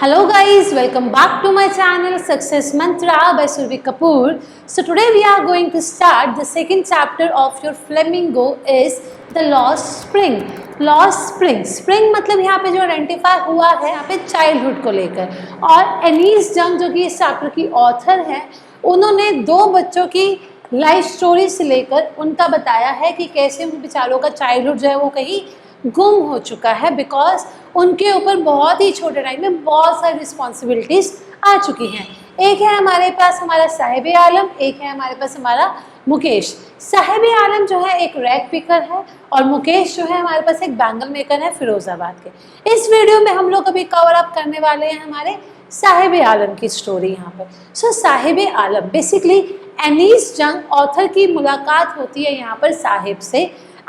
Hello guys, welcome back to my channel Success Mantra by Survi Kapoor. So today we are going to start the second chapter of your Flamingo is the Lost Spring. Lost Spring, Spring मतलब यहाँ पे जो identify हुआ है यहाँ पे childhood को लेकर, और एनीस जंग जो कि इस चैप्टर की ऑथर है, उन्होंने दो बच्चों की लाइफ स्टोरी से लेकर उनका बताया है कि कैसे उन बेचारों का चाइल्डहुड जो है वो कहीं गुम हो चुका है बिकॉज उनके ऊपर बहुत ही छोटे टाइम में बहुत सारी रिस्पॉन्सिबिलिटीज़ आ चुकी हैं। एक है हमारे पास हमारा साहिब आलम, एक है हमारे पास हमारा मुकेश। साहिब आलम जो है एक रैग पिकर है और मुकेश जो है हमारे पास एक बैंगल मेकर है फिरोज़ाबाद के। इस वीडियो में हम लोग अभी कवर अप करने वाले हैं हमारे साहिब आलम की स्टोरी यहाँ पर। सो साहिब आलम बेसिकली एनीस जंग ऑथर की मुलाकात होती है यहाँ पर साहिब से,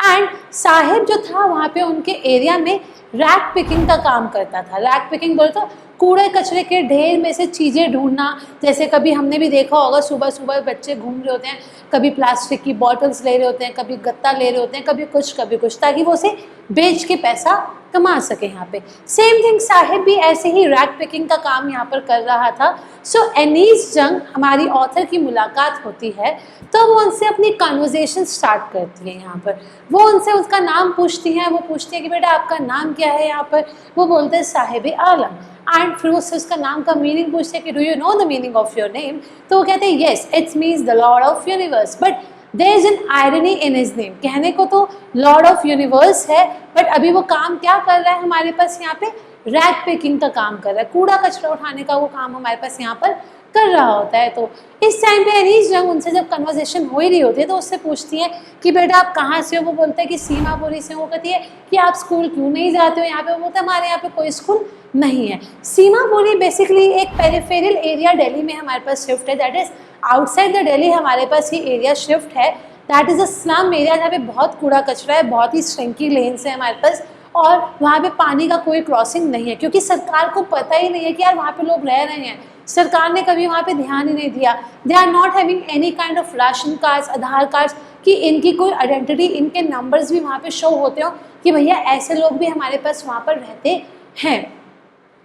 एंड साहिब जो था वहाँ पे उनके एरिया में रैग पिकिंग का काम करता था। रैग पिकिंग बोले तो कूड़े कचरे के ढेर में से चीज़ें ढूंढना, जैसे कभी हमने भी देखा होगा सुबह सुबह बच्चे घूम रहे होते हैं, कभी प्लास्टिक की बॉटल्स ले रहे होते हैं, कभी गत्ता ले रहे होते हैं, कभी कुछ, ताकि वो उसे बेच के पैसा कमा सके। यहाँ पे सेम थिंग साहिब भी ऐसे ही रैग पिकिंग का काम यहाँ पर कर रहा था। सो एनीस जंग हमारी ऑथर की मुलाकात होती है तो वो उनसे अपनी कन्वर्सेशन स्टार्ट करती है। यहाँ पर वो उनसे उसका नाम पूछती हैं, वो पूछती है कि बेटा आपका नाम क्या है। यहाँ पर वो बोलते हैं साहिब आलम, एंड फिर उससे उसका नाम का मीनिंग पूछते हैं कि do you know the meaning of your name. तो वो कहते हैं yes it's means the lord of universe, but there is an irony in his name. कहने को तो लॉर्ड ऑफ यूनिवर्स है, बट अभी वो काम क्या कर रहा है हमारे पास यहाँ पे, रैग पिकिंग का काम कर रहा है, कूड़ा कचरा उठाने का वो काम हमारे पास यहाँ पर कर रहा होता है। तो इस टाइम पे एनीस जंग उनसे जब कन्वर्सेशन हो ही रही होती है तो उससे पूछती है कि बेटा आप कहाँ से हो। वो बोलता है कि सीमापुरी से। वो कहती है कि आप स्कूल क्यों नहीं जाते हो यहाँ पे। वो बोलता है हमारे यहाँ पे कोई स्कूल नहीं है। सीमापुरी बेसिकली एक पेरिफेरल एरिया दिल्ली में हमारे पास शिफ्ट है, that is outside the Delhi हमारे पास ये एरिया शिफ्ट है। That is a slum area जहाँ पे बहुत कूड़ा कचरा है, बहुत ही श्रिंकी लेन्स है हमारे पास, और वहाँ पे पानी का कोई क्रॉसिंग नहीं है क्योंकि सरकार को पता ही नहीं है कि यार वहाँ पे लोग रह रहे हैं। सरकार ने कभी वहाँ पे ध्यान ही नहीं दिया। They are not having any kind of ration cards, Aadhaar cards, कि इनकी कोई आइडेंटिटी, इनके नंबर्स भी वहाँ पे शो होते हो कि भैया ऐसे लोग भी हमारे पास वहाँ पर रहते हैं।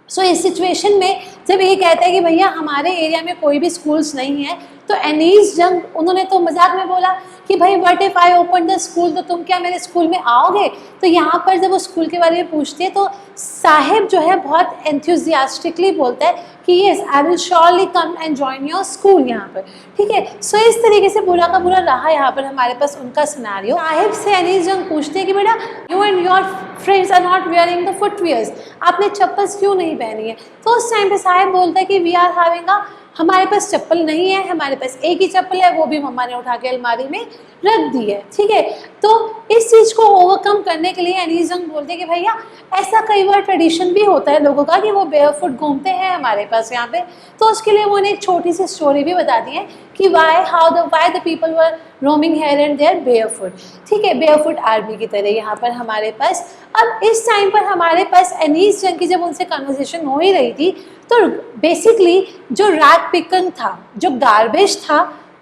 सो इस सिचुएशन में जब ये कहता है कि भैया हमारे एरिया में कोई भी स्कूल्स नहीं है, तो एनीस जंग उन्होंने तो मजाक में बोला कि भाई what if I open the school, तो तुम क्या मेरे स्कूल में आओगे। तो यहाँ पर जब वो स्कूल के बारे में पूछते हैं तो साहिब जो है बहुत एंथुजियास्टिकली बोलता है कि yes I will surely come and join your school यहाँ पर। ठीक है, सो इस तरीके से बुरा का बुरा रहा यहाँ पर हमारे पास उनका सिनेरियो। साहिब से एनीस जंग पूछते हैं कि बेटा you and your friends are not wearing the footwears, आपने चप्पल्स क्यों नहीं पहनी है। तो उस टाइम पे साहिब बोलता है कि वी आर हैविंग अ, हमारे पास चप्पल नहीं है, हमारे पास एक ही चप्पल है, वो भी मम्मा ने उठा के अलमारी में रख दी है। ठीक है, तो इस चीज़ को ओवरकम करने के लिए एनीस जंग बोलते हैं कि भैया ऐसा कई बार ट्रेडिशन भी होता है लोगों का कि वो बेयरफुट घूमते हैं हमारे पास यहाँ पे। तो उसके लिए उन्होंने एक छोटी सी स्टोरी भी बता दी है कि why the people were roaming here and there barefoot. ठीक है, बेयरफुट आर्मी की तरह यहाँ पर हमारे पास। अब इस टाइम पर हमारे पास एनीस जंग की जब उनसे कन्वर्सेशन हो ही रही थी तो बेसिकली जो रैग पिकिंग था, जो गार्बेज था,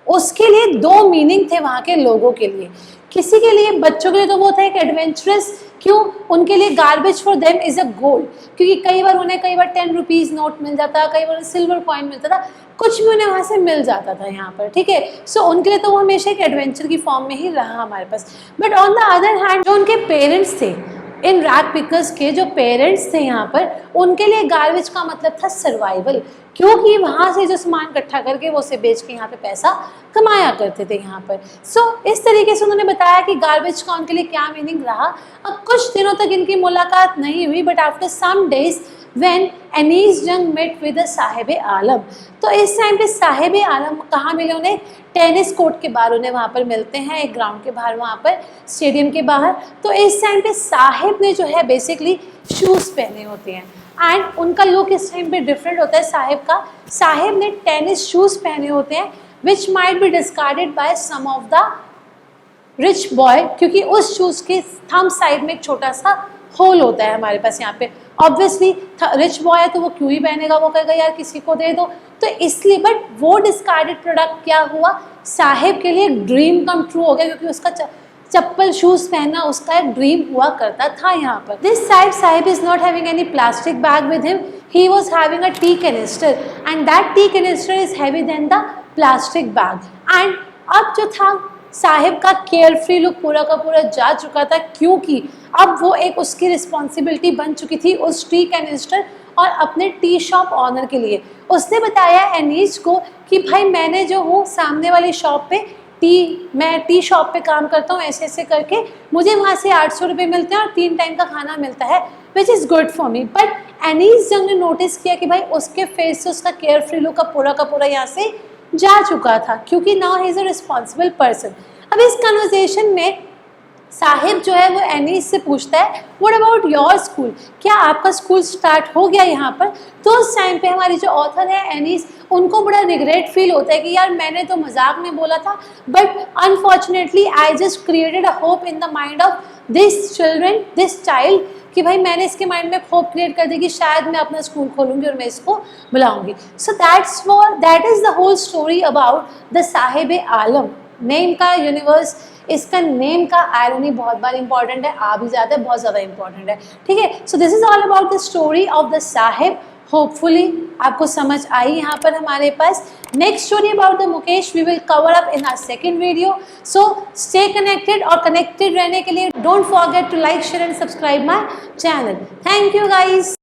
उसके लिए दो मीनिंग थे वहाँ के लोगों के लिए। किसी के लिए, बच्चों के लिए तो वो था एक एडवेंचरस, क्यों, उनके लिए garbage for them is a gold, क्योंकि कई बार उन्हें 10 रुपीज़ नोट मिल जाता, कई बार सिल्वर कॉइन मिलता था, कुछ भी उन्हें वहाँ से मिल जाता था यहाँ पर। ठीक है, सो उनके लिए तो वो हमेशा एक एडवेंचर की फॉर्म में ही रहा हमारे पास। But on the other hand जो उनके पेरेंट्स थे, इन रैग पिकर्स के जो पेरेंट्स थे यहाँ पर, उनके लिए गार्बेज का मतलब था सर्वाइवल, क्योंकि वहाँ से जो सामान इकट्ठा करके वो उसे बेच के यहाँ पे पैसा कमाया करते थे यहाँ पर। सो इस तरीके से उन्होंने बताया कि गार्बेज का उनके लिए क्या मीनिंग रहा। अब कुछ दिनों तक इनकी मुलाकात नहीं हुई, but after some days when Anees Jung met with Sahib Alam, तो इस टाइम पे साहिब आलम कहाँ मिले उन्हें, टेनिस कोर्ट के बाहर उन्हें वहाँ पर मिलते हैं, एक ग्राउंड के बाहर, वहाँ पर स्टेडियम के बाहर। तो इस टाइम पे साहिब ने जो है बेसिकली शूज़ पहने होते हैं, एंड उनका लुक इस टाइम पे डिफरेंट होता है साहिब का। साहिब ने टेनिस शूज़ पहने होते हैं which might be discarded by some of the rich boy, क्योंकि उस शूज़ के थंब साइड में एक छोटा सा होल होता है हमारे पास यहाँ पे। ऑब्वियसली रिच बॉय है तो वो क्यों ही पहनेगा, वो कहेगा यार किसी को दे दो, तो इसलिए। बट वो डिस्कार्डेड प्रोडक्ट क्या हुआ, साहिब के लिए एक ड्रीम कम ट्रू हो गया, क्योंकि उसका चप्पल शूज़ पहनना उसका एक ड्रीम हुआ करता था यहाँ पर। This Sahib is not having any plastic bag with him, he was having a tea canister and that tea canister is heavy than the plastic bag. And अब जो था साहिब का केयरफ्री लुक पूरा का पूरा जा चुका था, क्योंकि अब वो एक उसकी रिस्पॉन्सिबिलिटी बन चुकी थी उस टी कैनिस्टर और अपने टी शॉप ऑनर के लिए। उसने बताया एनीस को कि भाई मैंने जो हूँ सामने वाली शॉप पे मैं टी शॉप पे काम करता हूँ, ऐसे ऐसे करके मुझे वहाँ से 800 रुपये मिलते हैं और 3 टाइम का खाना मिलता है, which is good for me. But Annie's जंग ने नोटिस किया कि भाई उसके फेस से उसका केयर फ्री लुक का पूरा यहाँ से जा चुका था, क्योंकि now he is a responsible person. अब इस कन्वर्जेशन में साहिब जो है वो एनीस से पूछता है व्हाट अबाउट योर स्कूल, क्या आपका स्कूल स्टार्ट हो गया यहाँ पर। तो उस टाइम पे हमारी जो ऑथर है एनीस, उनको बड़ा रिग्रेट फील होता है कि यार मैंने तो मजाक में बोला था, but unfortunately I just created a hope in the mind of this child, कि भाई मैंने इसके माइंड में होप क्रिएट कर दी कि शायद मैं अपना स्कूल खोलूँगी और मैं इसको बुलाऊँगी। So that is the whole story about the Sahib Alam. Name का यूनिवर्स, इसका नेम का आयरनी बहुत बार इंपॉर्टेंट है, आ भी जाता है, बहुत ज़्यादा इंपॉर्टेंट है, ठीक है। So this is all about the story of the Sahib. Hopefully आपको समझ आई यहाँ पर हमारे पास। Next story about the Mukesh we will cover up in our second video. So stay connected, और कनेक्टेड रहने के लिए don't forget to like, share and subscribe my channel. Thank you guys.